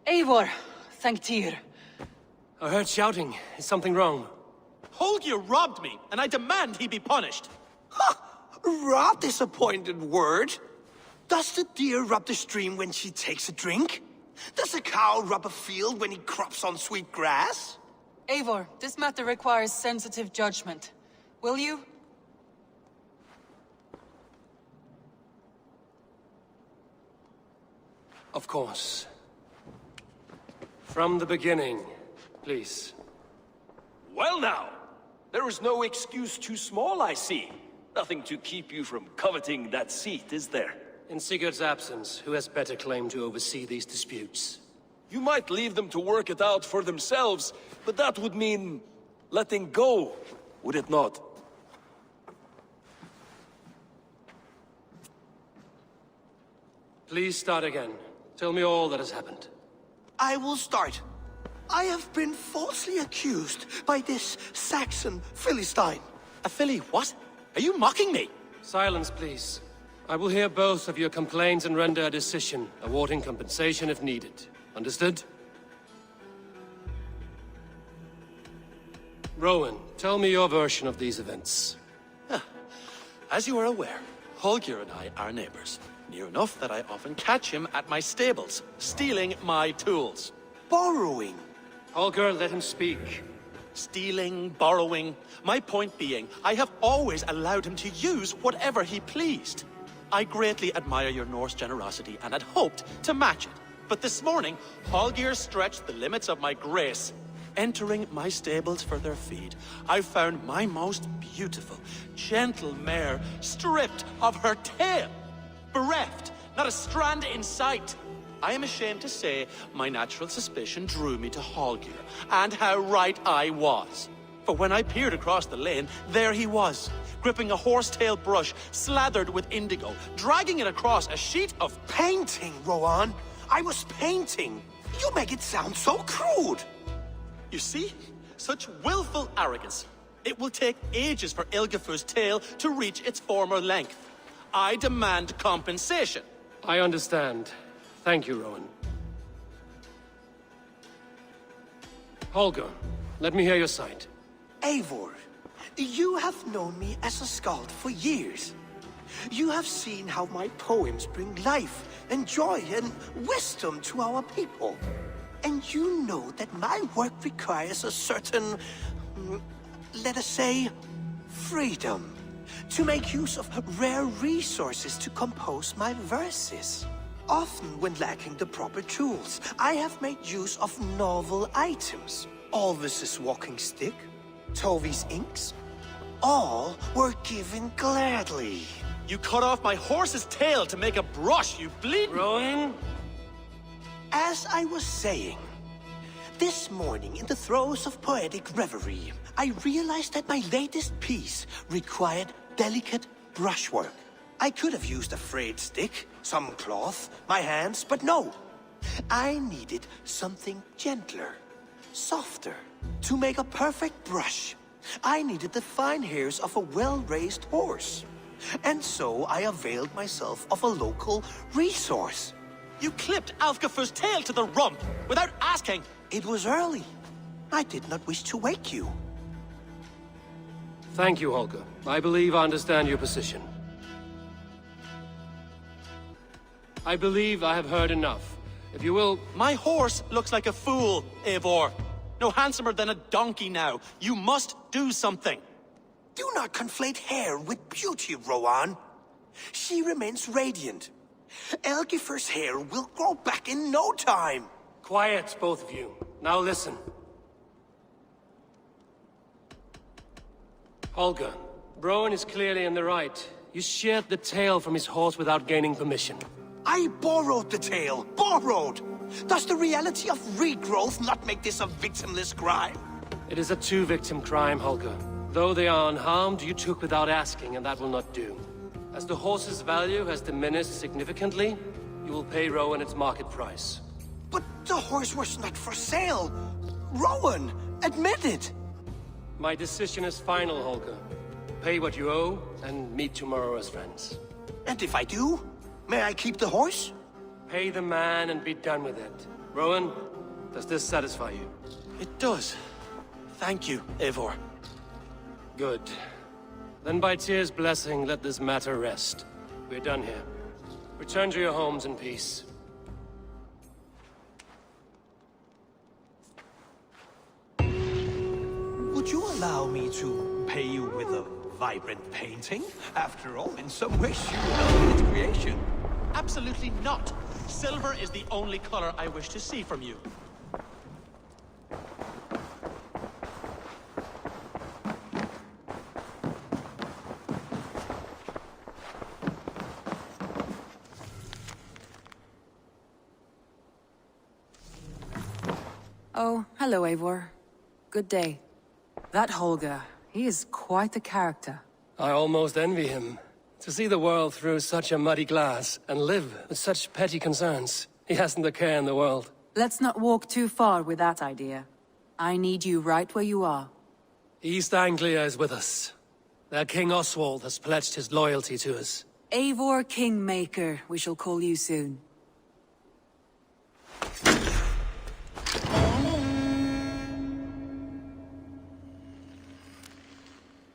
Eivor, thank Tyr. I heard shouting. Is something wrong? Holger robbed me, and I demand he be punished. Raw disappointed word. Does the deer rub the stream when she takes a drink? Does a cow rub a field when he crops on sweet grass? Eivor, this matter requires sensitive judgment. Will you? Of course. From the beginning, please. Well now, there is no excuse too small, I see. Nothing to keep you from coveting that seat, is there? In Sigurd's absence, who has better claim to oversee these disputes? You might leave them to work it out for themselves, but that would mean letting go, would it not? Please start again. Tell me all that has happened. I will start. I have been falsely accused by this Saxon Philistine. A filly what? Are you mocking me? Silence, please. I will hear both of your complaints and render a decision, awarding compensation if needed. Understood? Rowan, tell me your version of these events. As you are aware, Holger and I are neighbors. Near enough that I often catch him at my stables, stealing my tools. Borrowing. Holger, let him speak. Stealing, borrowing. My point being, I have always allowed him to use whatever he pleased. I greatly admire your Norse generosity and had hoped to match it. But this morning, Holger stretched the limits of my grace. Entering my stables for their feed, I found my most beautiful, gentle mare stripped of her tail. Bereft, not a strand in sight. I am ashamed to say my natural suspicion drew me to Holger, and how right I was. For when I peered across the lane, there he was, gripping a horsetail brush slathered with indigo, dragging it across a sheet of... Painting, Rowan. I was painting. You make it sound so crude. You see? Such willful arrogance. It will take ages for Ilgafur's tail to reach its former length. I demand compensation. I understand. Thank you, Rowan. Holger, let me hear your side. Eivor, you have known me as a skald for years. You have seen how my poems bring life and joy and wisdom to our people. And you know that my work requires a certain, let us say, freedom. To make use of rare resources to compose my verses. Often when lacking the proper tools, I have made use of novel items. Alvis's walking stick, Tovi's inks, all were given gladly. You cut off my horse's tail to make a brush, you bleed... Rowan? As I was saying, this morning in the throes of poetic reverie, I realized that my latest piece required delicate brushwork. I could have used a frayed stick, some cloth, my hands, but no. I needed something gentler, softer. To make a perfect brush, I needed the fine hairs of a well-raised horse. And so I availed myself of a local resource. You clipped Alfgafur's tail to the rump without asking. It was early. I did not wish to wake you. Thank you, Holger. I believe I understand your position. I believe I have heard enough. If you will... My horse looks like a fool, Eivor. No handsomer than a donkey now. You must do something. Do not conflate hair with beauty, Rowan. She remains radiant. Elgifur's hair will grow back in no time. Quiet, both of you. Now listen. Holger, Rowan is clearly in the right. You sheared the tail from his horse without gaining permission. I borrowed the tail. Borrowed! Does the reality of regrowth not make this a victimless crime? It is a two-victim crime, Holger. Though they are unharmed, you took without asking, and that will not do. As the horse's value has diminished significantly, you will pay Rowan its market price. But the horse was not for sale. Rowan, admit it. My decision is final, Holger. Pay what you owe, and meet tomorrow as friends. And if I do, may I keep the horse? Pay the man and be done with it. Rowan, does this satisfy you? It does. Thank you, Eivor. Good. Then by Tyr's blessing, let this matter rest. We're done here. Return to your homes in peace. Would you allow me to pay you with a vibrant painting? After all, in some ways, you helped its creation. Absolutely not. Silver is the only color I wish to see from you. Oh, hello, Eivor. Good day. That Holger, he is quite the character. I almost envy him. To see the world through such a muddy glass, and live with such petty concerns. He hasn't a care in the world. Let's not walk too far with that idea. I need you right where you are. East Anglia is with us. Their King Oswald has pledged his loyalty to us. Eivor Kingmaker, we shall call you soon.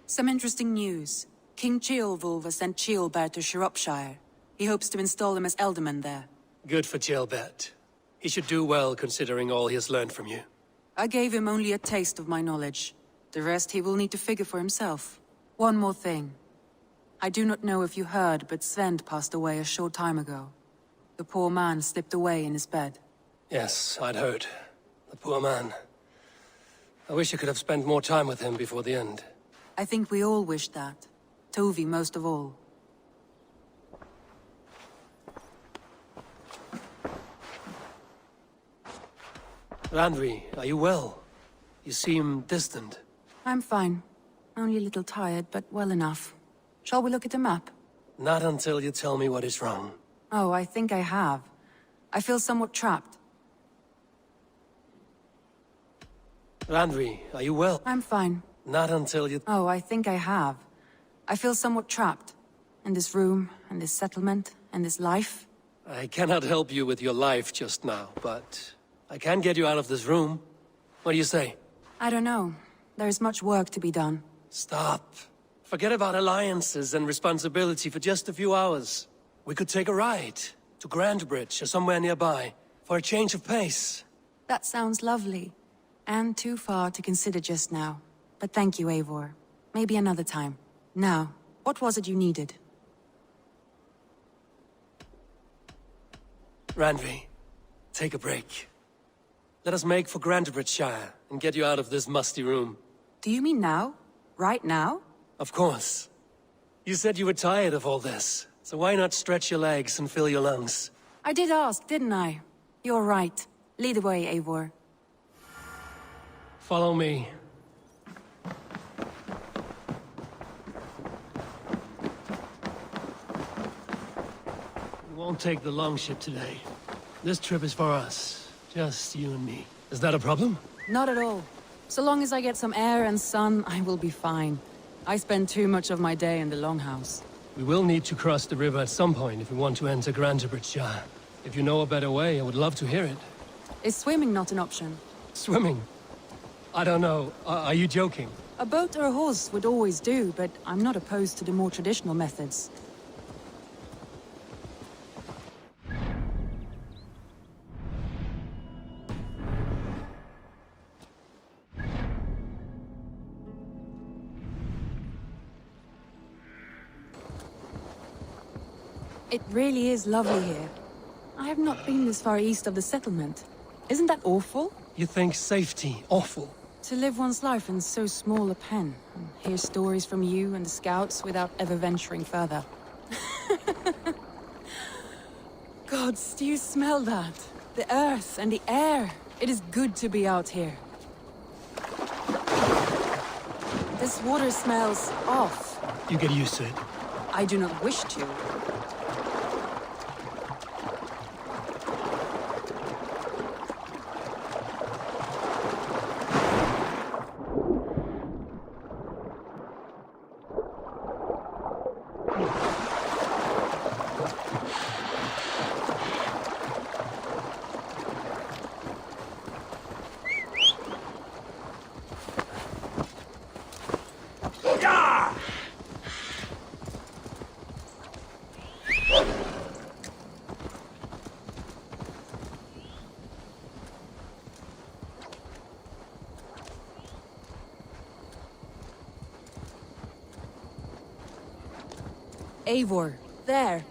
Some interesting news. King Ceolwulf has sent Ceolbert to Shropshire. He hopes to install him as Elderman there. Good for Ceolbert. He should do well considering all he has learned from you. I gave him only a taste of my knowledge. The rest he will need to figure for himself. One more thing. I do not know if you heard, but Svend passed away a short time ago. The poor man slipped away in his bed. Yes, I'd heard. The poor man. I wish I could have spent more time with him before the end. I think we all wish that. Tovi most of all. Randvi, are you well? You seem distant. I'm fine. Only a little tired, but well enough. Shall we look at the map? Not until you tell me what is wrong. Oh, I think I have. I feel somewhat trapped. Randvi, are you well? I'm fine. Not until you... Oh, I think I have. I feel somewhat trapped. In this room, and this settlement, and this life. I cannot help you with your life just now, but... I can get you out of this room. What do you say? I don't know. There is much work to be done. Stop. Forget about alliances and responsibility for just a few hours. We could take a ride to Grandbridge or somewhere nearby for a change of pace. That sounds lovely. And too far to consider just now. But thank you, Eivor. Maybe another time. Now, what was it you needed? Randvi, take a break. Let us make for Grandbridgeshire and get you out of this musty room. Do you mean now? Right now? Of course. You said you were tired of all this, so why not stretch your legs and fill your lungs? I did ask, didn't I? You're right. Lead the way, Eivor. Follow me. We won't take the longship today. This trip is for us. Just you and me. Is that a problem? Not at all. So long as I get some air and sun, I will be fine. I spend too much of my day in the longhouse. We will need to cross the river at some point if we want to enter Grandbridgeshire. If you know a better way, I would love to hear it. Is swimming not an option? Swimming? I don't know. Are you joking? A boat or a horse would always do, but I'm not opposed to the more traditional methods. It really is lovely here. I have not been this far east of the settlement. Isn't that awful? You think safety awful? To live one's life in so small a pen, and hear stories from you and the scouts without ever venturing further. Gods, do you smell that? The earth and the air. It is good to be out here. This water smells off. You get used to it. I do not wish to. Eivor, there.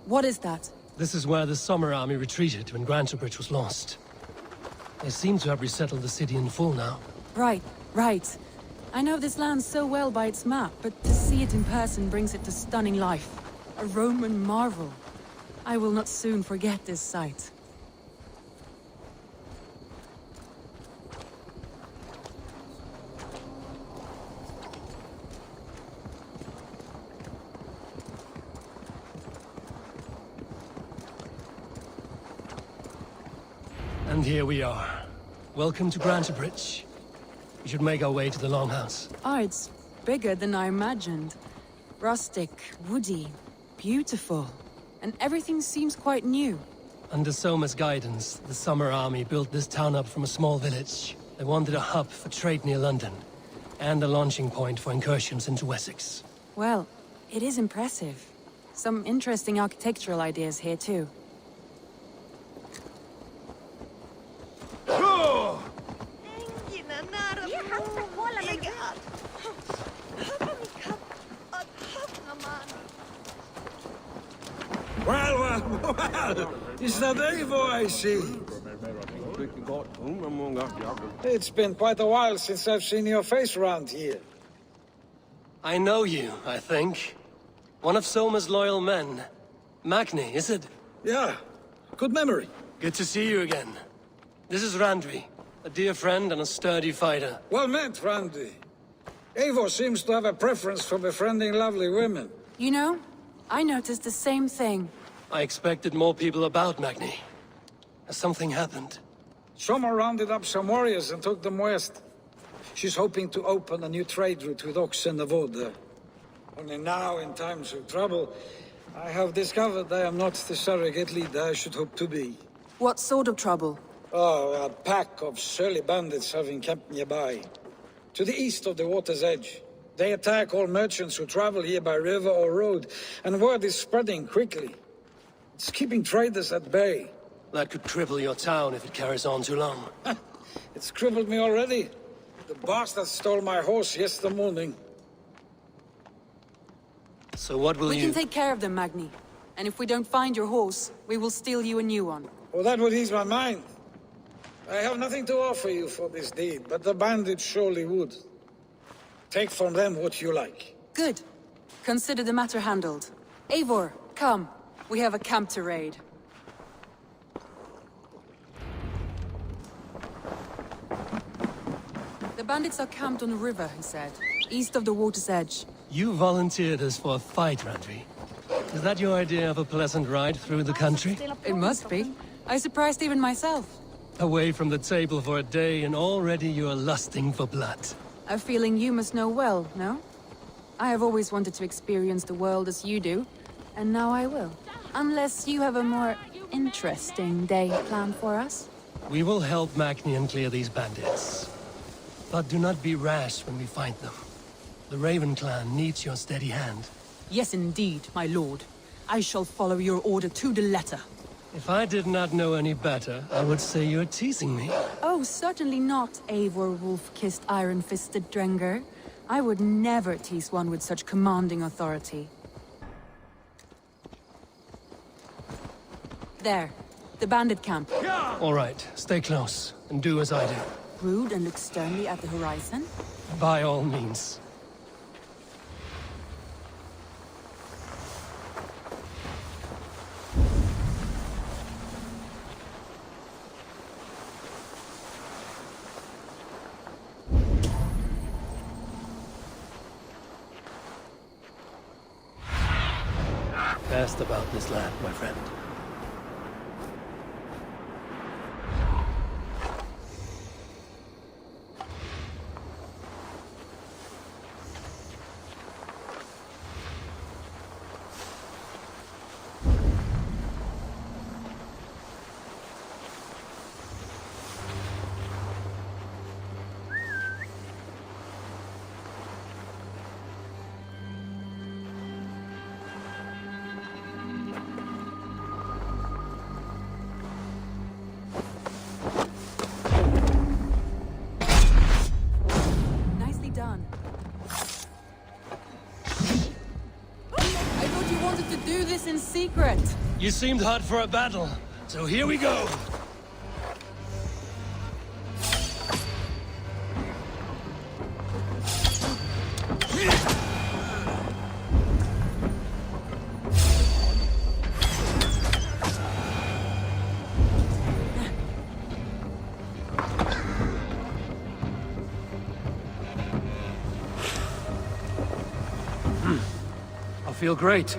What is that? This is where the Summer Army retreated when Grantebridge was lost. They seem to have resettled the city in full now. Right, right. I know this land so well by its map, but to see it in person brings it to stunning life. A Roman marvel. I will not soon forget this sight. And here we are. Welcome to Grantebridge. We should make our way to the Longhouse. Ah, it's bigger than I imagined. Rustic, woody, beautiful. And everything seems quite new. Under Soma's guidance, the Summer Army built this town up from a small village. They wanted a hub for trade near London, and a launching point for incursions into Wessex. Well, it is impressive. Some interesting architectural ideas here too. Well, is that Eivor I see? It's been quite a while since I've seen your face around here. I know you, I think. One of Soma's loyal men. Magni, is it? Yeah, good memory. Good to see you again. This is Randvi, a dear friend and a sturdy fighter. Well met, Randy. Eivor seems to have a preference for befriending lovely women. You know, I noticed the same thing. I expected more people about Magni. Has something happened? Soma rounded up some warriors and took them west. She's hoping to open a new trade route with oxen and wood. Only now, in times of trouble, I have discovered I am not the surrogate leader I should hope to be. What sort of trouble? Oh, a pack of surly bandits have encamped nearby. To the east of the water's edge. They attack all merchants who travel here by river or road, and word is spreading quickly. It's keeping traders at bay. That could cripple your town if it carries on too long. It's crippled me already. The bastard stole my horse yesterday morning. So what will We you... can take care of them, Magni. And if we don't find your horse, we will steal you a new one. Oh, that would ease my mind. I have nothing to offer you for this deed, but the bandits surely would. Take from them what you like. Good. Consider the matter handled. Eivor, come. We have a camp to raid. The bandits are camped on the river, he said. East of the water's edge. You volunteered us for a fight, Randvi. Is that your idea of a pleasant ride through the country? It must be. I surprised even myself. Away from the table for a day and already you are lusting for blood. A feeling you must know well, no? I have always wanted to experience the world as you do, and now I will. Unless you have a more interesting day planned for us? We will help Magni clear these bandits. But do not be rash when we find them. The Raven clan needs your steady hand. Yes, indeed, my lord. I shall follow your order to the letter. If I did not know any better, I would say you're teasing me. Oh, certainly not, Eivor wolf-kissed iron-fisted Drenger. I would never tease one with such commanding authority. There, the bandit camp. All right, stay close, and do as I do. Rude and look sternly at the horizon. By all means. Best about this land, my friend. You seemed hot for a battle, so here we go. I feel great.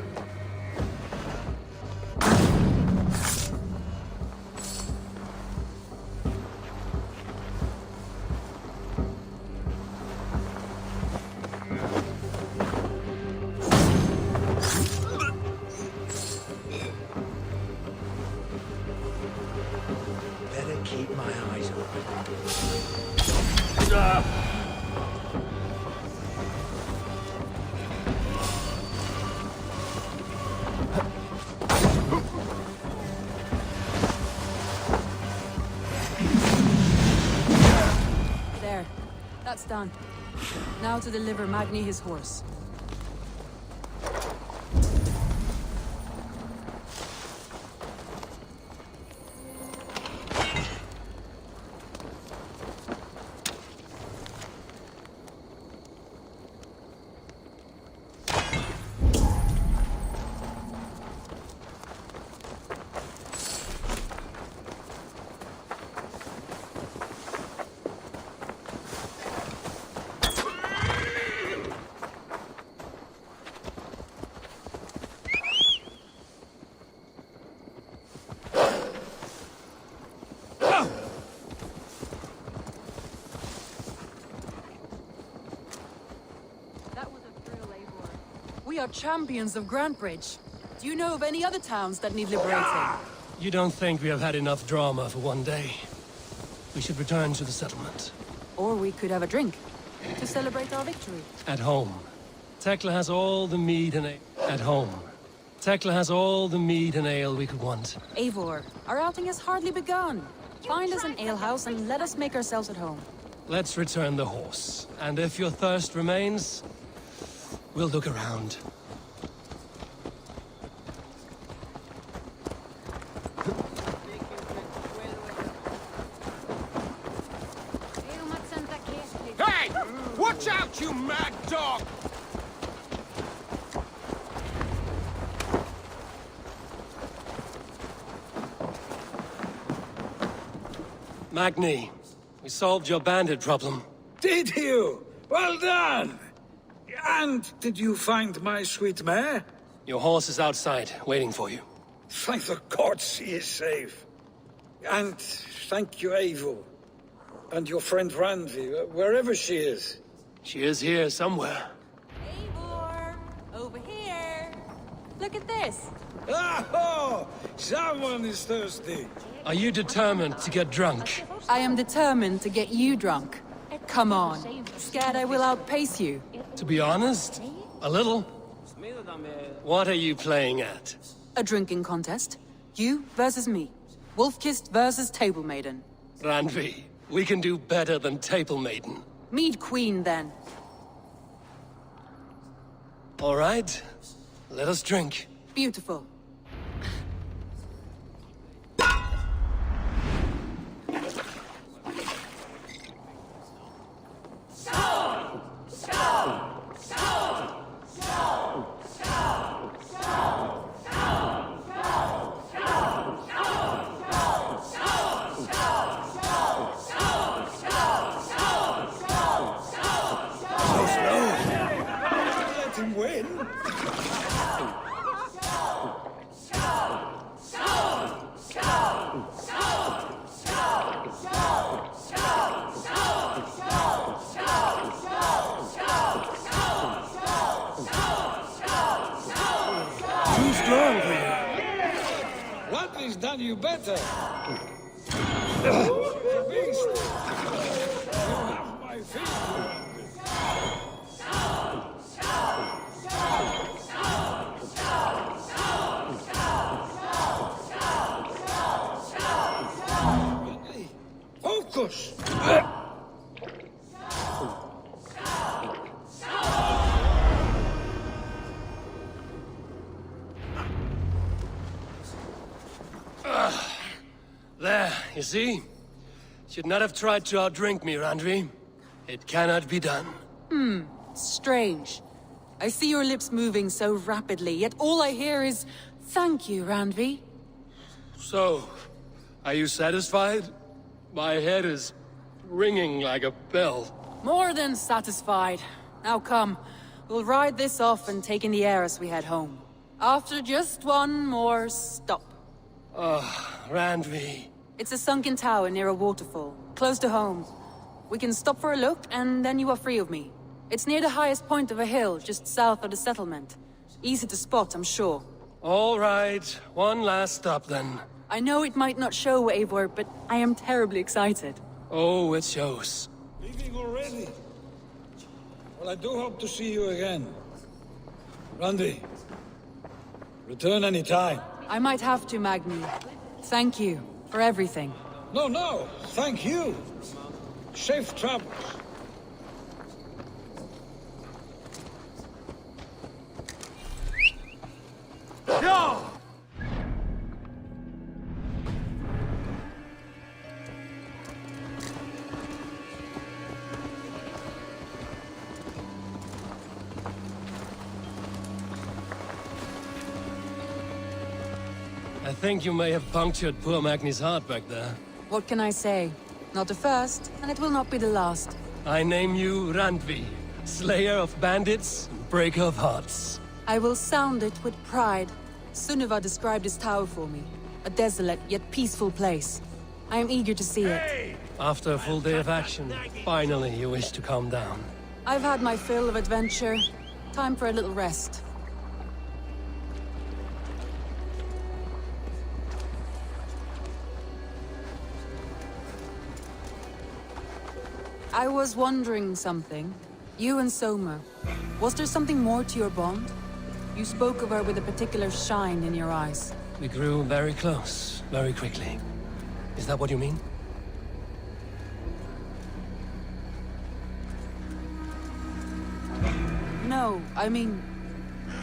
Better keep my eyes open. There. That's done. Now to deliver Magni his horse. That was a thrill, Eivor. We are champions of Grantbridge. Do you know of any other towns that need liberating? You don't think we have had enough drama for one day? We should return to the settlement. Or we could have a drink to celebrate our victory. At home. Tekla has all the mead and ale. At home. Tekla has all the mead and ale we could want. Eivor, our outing has hardly begun. Find us an alehouse and let us make ourselves at home. Let's return the horse. And if your thirst remains, we'll look around. Hey! Watch out, you mad dog! Magni, we solved your bandit problem. Did you? Well done! And did you find my sweet mare? Your horse is outside, waiting for you. Thank the gods he is safe. And thank you, Eivor. And your friend Randi, wherever she is. She is here somewhere. Eivor, over here. Look at this. Oh, someone is thirsty. Are you determined to get drunk? I am determined to get you drunk. Come on. Scared I will outpace you. To be honest, a little. What are you playing at? A drinking contest. You versus me. Wolf-kissed versus Table Maiden. Randvi, we can do better than Table Maiden. Mead Queen, then. All right, let us drink. Beautiful. Let him win. Too strong for you. Randvi's done you better. Beast. You have my feet. Focus! You see? Should not have tried to outdrink me, Randvi. It cannot be done. Strange. I see your lips moving so rapidly, yet all I hear is, "Thank you, Randvi." So, are you satisfied? My head is ringing like a bell. More than satisfied. Now come, we'll ride this off and take in the air as we head home. After just one more stop. Randvi. It's a sunken tower near a waterfall, close to home. We can stop for a look, and then you are free of me. It's near the highest point of a hill, just south of the settlement. Easy to spot, I'm sure. All right, one last stop then. I know it might not show, Eivor, but I am terribly excited. Oh, it shows. Leaving already? Well, I do hope to see you again. Randi, return any time. I might have to, Magni. Thank you for everything. No, thank you. Safe travels. I think you may have punctured poor Magni's heart back there. What can I say? Not the first, and it will not be the last. I name you Randvi, slayer of bandits, breaker of hearts. I will sound it with pride. Sunniva described this tower for me. A desolate yet peaceful place. I am eager to see it. After a full day of action, finally you wish to calm down. I've had my fill of adventure. Time for a little rest. I was wondering something. You and Soma. Was there something more to your bond? You spoke of her with a particular shine in your eyes. We grew very close, very quickly. Is that what you mean? No, I mean...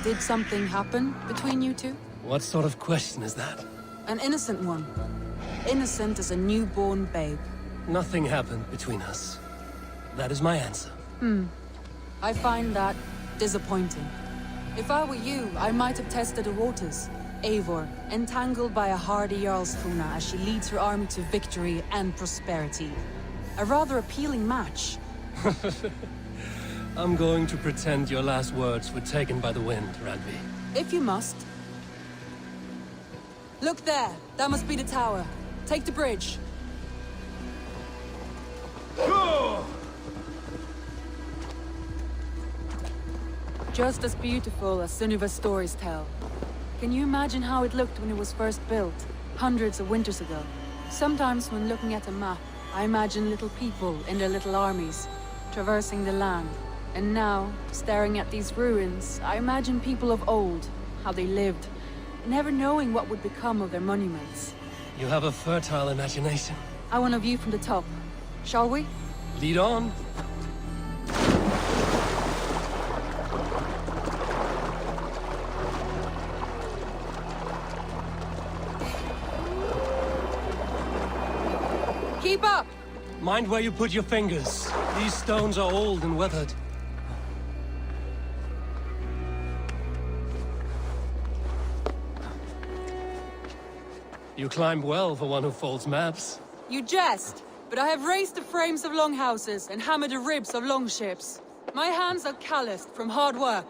Did something happen between you two? What sort of question is that? An innocent one. Innocent as a newborn babe. Nothing happened between us. That is my answer. I find that disappointing. If I were you, I might have tested the waters. Eivor, entangled by a hardy Jarlskona as she leads her army to victory and prosperity. A rather appealing match. I'm going to pretend your last words were taken by the wind, Randvi. If you must. Look there! That must be the tower. Take the bridge. Just as beautiful as Sunniva's stories tell. Can you imagine how it looked when it was first built, hundreds of winters ago? Sometimes when looking at a map, I imagine little people in their little armies, traversing the land. And now, staring at these ruins, I imagine people of old, how they lived, never knowing what would become of their monuments. You have a fertile imagination. I want a view from the top. Shall we? Lead on. Keep up! Mind where you put your fingers. These stones are old and weathered. You climb well for one who folds maps. You jest, but I have raised the frames of longhouses and hammered the ribs of longships. My hands are calloused from hard work.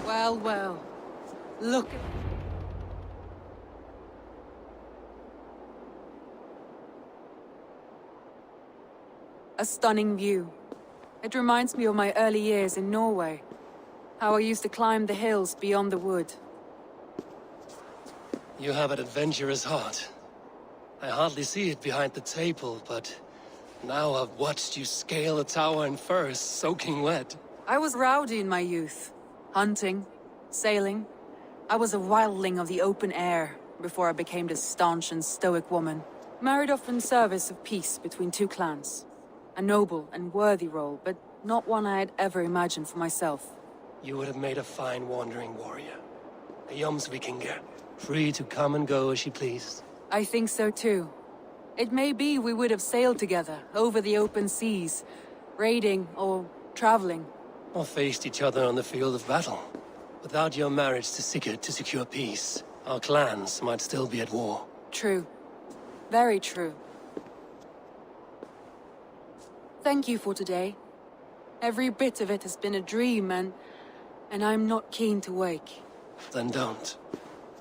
Well, well. Look at... A stunning view. It reminds me of my early years in Norway. How I used to climb the hills beyond the wood. You have an adventurous heart. I hardly see it behind the table, but now I've watched you scale a tower in furs, soaking wet. I was rowdy in my youth. Hunting, sailing. I was a wildling of the open air before I became this staunch and stoic woman. Married off in service of peace between two clans. A noble and worthy role, but not one I had ever imagined for myself. You would have made a fine wandering warrior. A Jomsvikinger, free to come and go as she pleased. I think so too. It may be we would have sailed together, over the open seas, raiding or traveling. Or faced each other on the field of battle. Without your marriage to Sigurd to secure peace, our clans might still be at war. True. Very true. Thank you for today. Every bit of it has been a dream, and I'm not keen to wake. Then don't.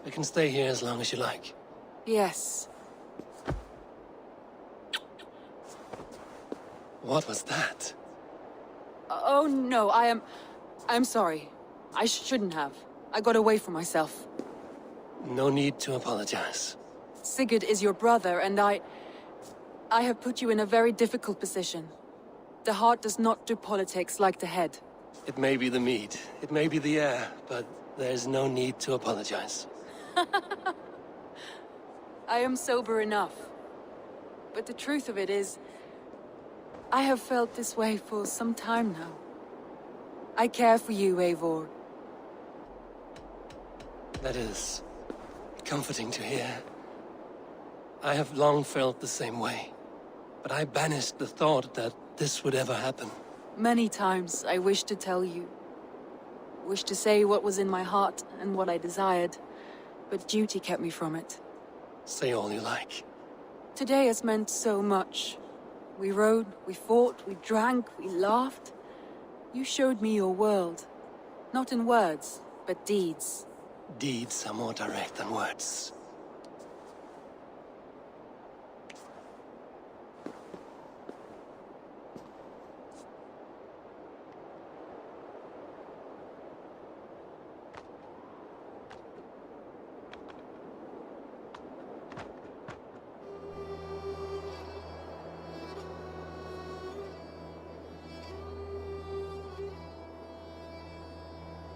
We can stay here as long as you like. Yes. What was that? Oh no, I'm sorry. I shouldn't have. I got away from myself. No need to apologize. Sigurd is your brother, and I have put you in a very difficult position. The heart does not do politics like the head. It may be the meat, it may be the air, but there's no need to apologize. I am sober enough. But the truth of it is, I have felt this way for some time now. I care for you, Eivor. That is comforting to hear. I have long felt the same way, but I banished the thought that this would ever happen. Many times I wished to tell you. Wished to say what was in my heart and what I desired, but duty kept me from it. Say all you like. Today has meant so much. We rode, we fought, we drank, we laughed. You showed me your world. Not in words, but deeds. Deeds are more direct than words.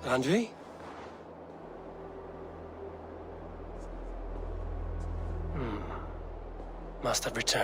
Andrei? Must have returned.